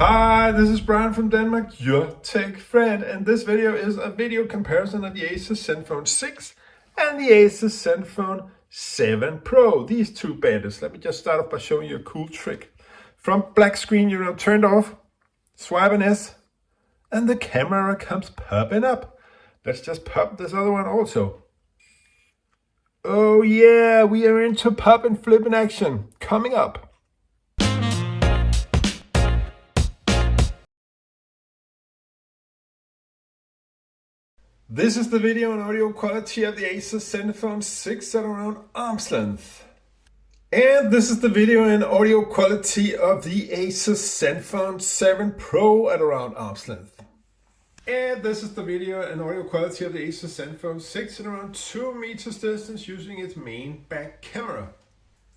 Hi, this is Brian from Denmark, your tech friend, and this video is a video comparison of the Asus Zenfone 6 and the Asus Zenfone 7 Pro. These two bandits. Let me just start off by showing you a cool trick. From black screen, you're turned off, swipe an S, and the camera comes popping up. Let's just pop this other one also. Oh yeah, we are into pop and flip in action. Coming up. This is the video and audio quality of the Asus Zenfone 6 at around arm's length. And this is the video and audio quality of the Asus Zenfone 7 Pro at around arm's length. And this is the video and audio quality of the Asus Zenfone 6 at around 2 meters distance using its main back camera.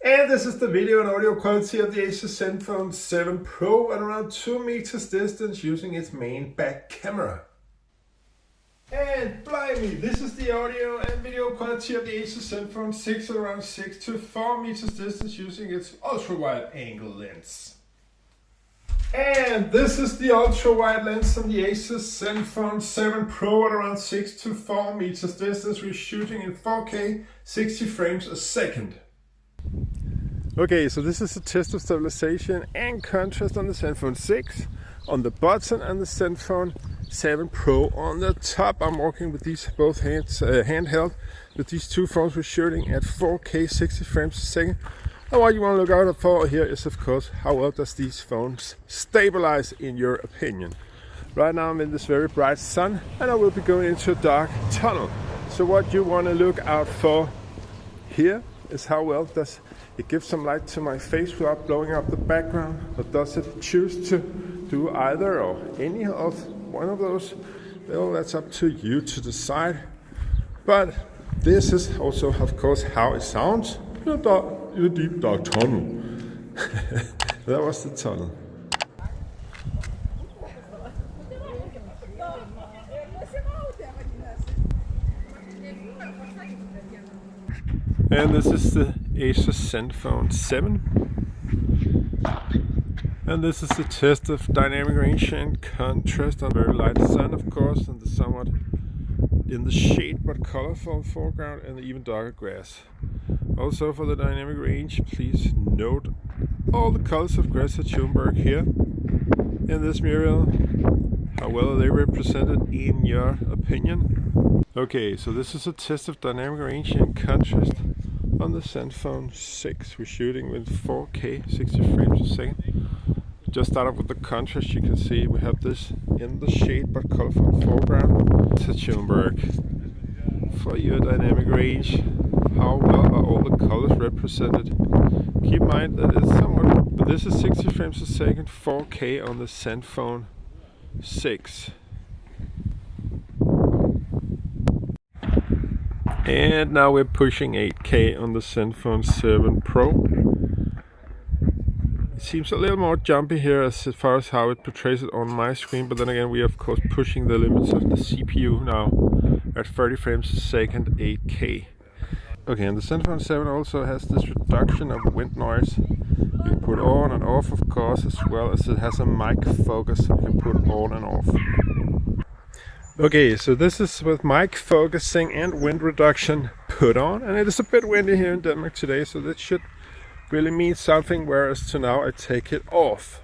And this is the video and audio quality of the Asus Zenfone 7 Pro at around 2 meters distance using its main back camera. And blimey, this is the audio and video quality of the Asus Zenfone 6 at around 6 to 4 meters distance using its ultra-wide angle lens. And this is the ultra-wide lens from the Asus Zenfone 7 Pro at around 6 to 4 meters distance. We're shooting in 4K 60 frames a second. Okay, so this is a test of stabilization and contrast on the Zenfone 6 on the bottom and the Zenfone 7 Pro on the top. I'm working with these both hands handheld with these two phones. We're shooting at 4K 60 frames a second. And what you want to look out for here is, of course, how well does these phones stabilize in your opinion. Right now I'm in this very bright sun and I will be going into a dark tunnel. So what you want to look out for here is how well does it give some light to my face without blowing up the background, or does it choose to do either or any of one of those? Well, that's up to you to decide. But this is also, of course, how it sounds in a deep dark tunnel. That was the tunnel. And this is the Asus Zenfone 7. And this is the test of dynamic range and contrast on very light sun, of course, and the somewhat in the shade but colorful foreground and the even darker grass. Also for the dynamic range, please note all the colors of Greta Thunberg here in this mural. How well are they represented in your opinion? Okay, so this is a test of dynamic range and contrast on the Zenfone 6. We're shooting with 4K 60 frames a second. Just start off with the contrast. You can see we have this in the shade but colorful foreground. Thunberg. For your dynamic range, how well are all the colors represented? Keep in mind that it's somewhat, but this is 60 frames a second, 4K on the Zenfone 6. And now we're pushing 8K on the Zenfone 7 Pro. It seems a little more jumpy here as far as how it portrays it on my screen, but then again we are of course pushing the limits of the CPU now at 30 frames a second, 8K. Okay, and the Zenfone 7 also has this reduction of wind noise. You can put on and off, of course, as well as it has a mic focus you can put on and off. Okay, so this is with mic focusing and wind reduction put on, and it is a bit windy here in Denmark today, so that should really mean something, whereas to now I take it off.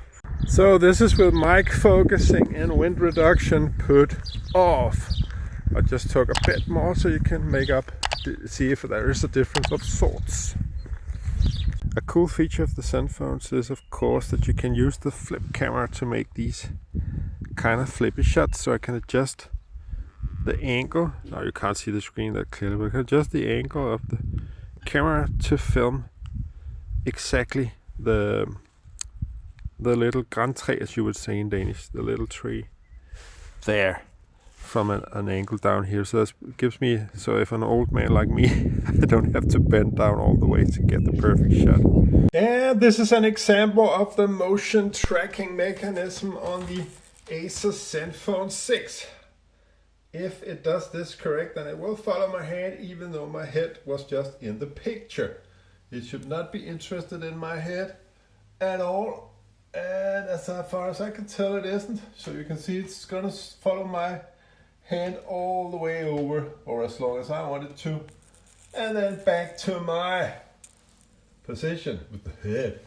So this is with mic focusing and wind reduction put off. I just took a bit more so you can make up, see if there is a difference of sorts. A cool feature of the Zenfones is, of course, that you can use the flip camera to make these kind of flippy shots, so I can adjust the angle. Now you can't see the screen that clearly, but I can adjust the angle of the camera to film exactly the little grantræ, as you would say in Danish, the little tree there from an angle down here. So that gives me, so if an old man like me, I don't have to bend down all the way to get the perfect shot. And this is an example of the motion tracking mechanism on the Asus Zenfone 6. If it does this correct, then it will follow my hand even though my head was just in the picture. It should not be interested in my head at all. And as far as I can tell, it isn't. So you can see it's gonna follow my hand all the way over, or as long as I want it to. And then back to my position with the head.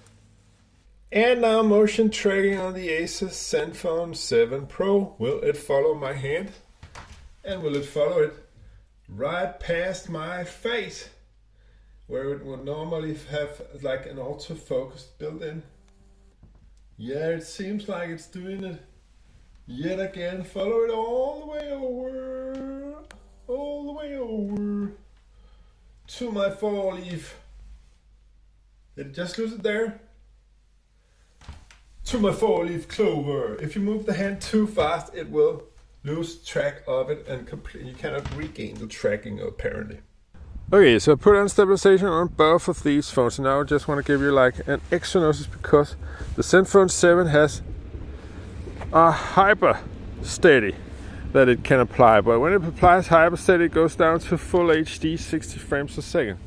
And now motion tracking on the Asus Zenfone 7 Pro. Will it follow my hand? And will it follow it right past my face, where it would normally have like an autofocus built in? Yeah, it seems like it's doing it yet again. Follow it all the way over to my 4-leaf. Did it just lose it there? To my 4-leaf clover. If you move the hand too fast, it will lose track of it and you cannot regain the tracking apparently. Okay, so I put on stabilization on both of these phones. Now I just want to give you like an extra notice because the Zenfone 7 has a hyper steady that it can apply, but when it applies hyper steady, it goes down to full HD 60 frames per second.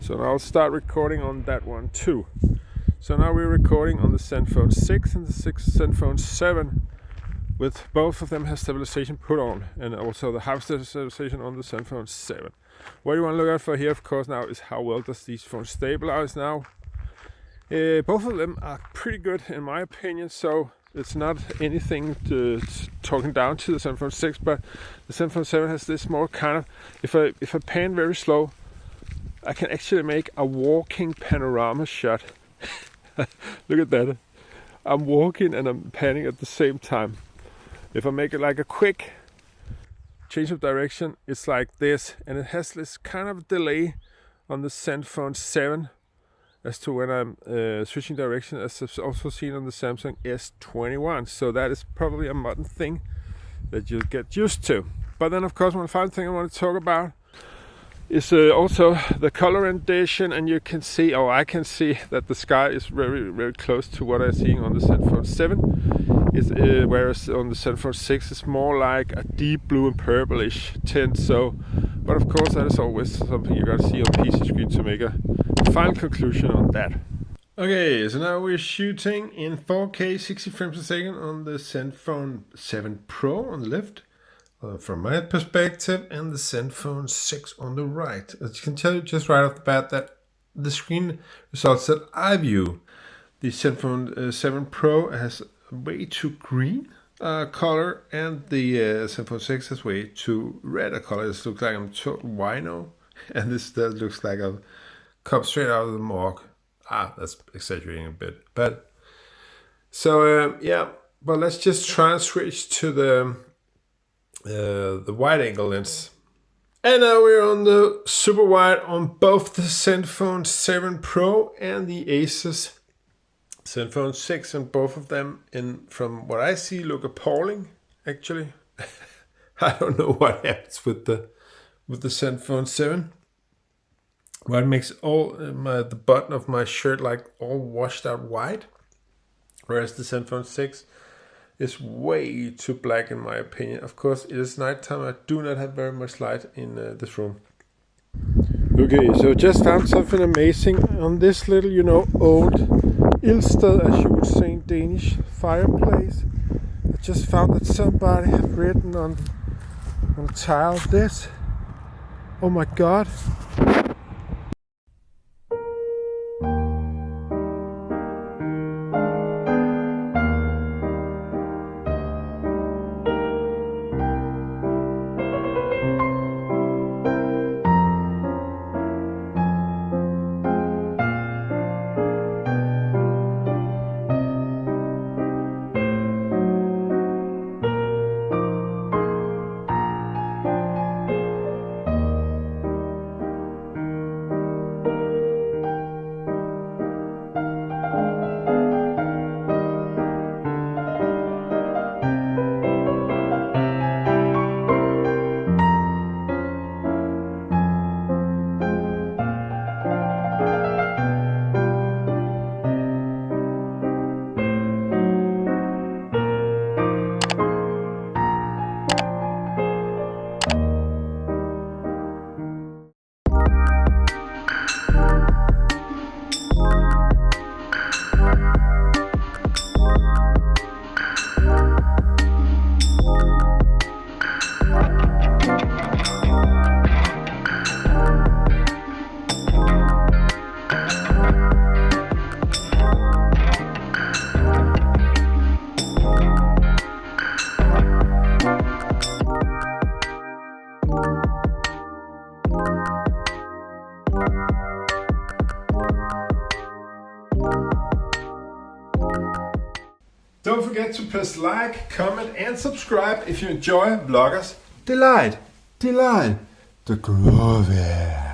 So now I'll start recording on that one too. So now we're recording on the Zenfone 6 and the Zenfone 7, with both of them has stabilization put on, and also the half stabilization on the Zenfone 7. What you want to look out for here, of course, now is how well does these phones stabilize now. Both of them are pretty good in my opinion, so it's not anything to talking down to the Zenfone 6, but the Zenfone 7 has this more kind of, if I pan very slow, I can actually make a walking panorama shot. Look at that. I'm walking and I'm panning at the same time. If I make it like a quick change of direction, it's like this, and it has this kind of delay on the Zenfone 7 as to when I'm switching direction, as I've also seen on the Samsung S21. So that is probably a modern thing that you'll get used to. But then of course one final thing I want to talk about is also the color rendition, and you can see, or I can see, that the sky is very, very close to what I'm seeing on the Zenfone 7. Whereas on the Zenfone 6 it's more like a deep blue and purplish tint. So, but of course that is always something you gotta see on PC screen to make a final conclusion on that. Okay, so now we're shooting in 4K 60 frames per second on the Zenfone 7 Pro on the left, from my perspective, and the Zenfone 6 on the right. As you can tell just right off the bat that the screen results that I view, the Zenfone 7 Pro has way too green color, and the Zenfone 6 has way too red a color. This looks like I'm wino, and this looks like I've come straight out of the morgue. That's exaggerating a bit, but so yeah. But let's just try and switch to the wide angle lens. And now we're on the super wide on both the Zenfone 7 Pro and the Asus Zenfone 6, and both of them, from what I see, look appalling actually. I don't know what happens with the Zenfone 7. What makes all the button of my shirt like all washed out white, whereas the Zenfone 6 is way too black in my opinion. Of course, it is nighttime. I do not have very much light in this room. Okay, so just found something amazing on this little, old Ildsted, as you would say in Danish, fireplace. I just found that somebody had written on the tile this. Oh my god. Don't forget to press like, comment and subscribe if you enjoy Vloggers Delight. The groove.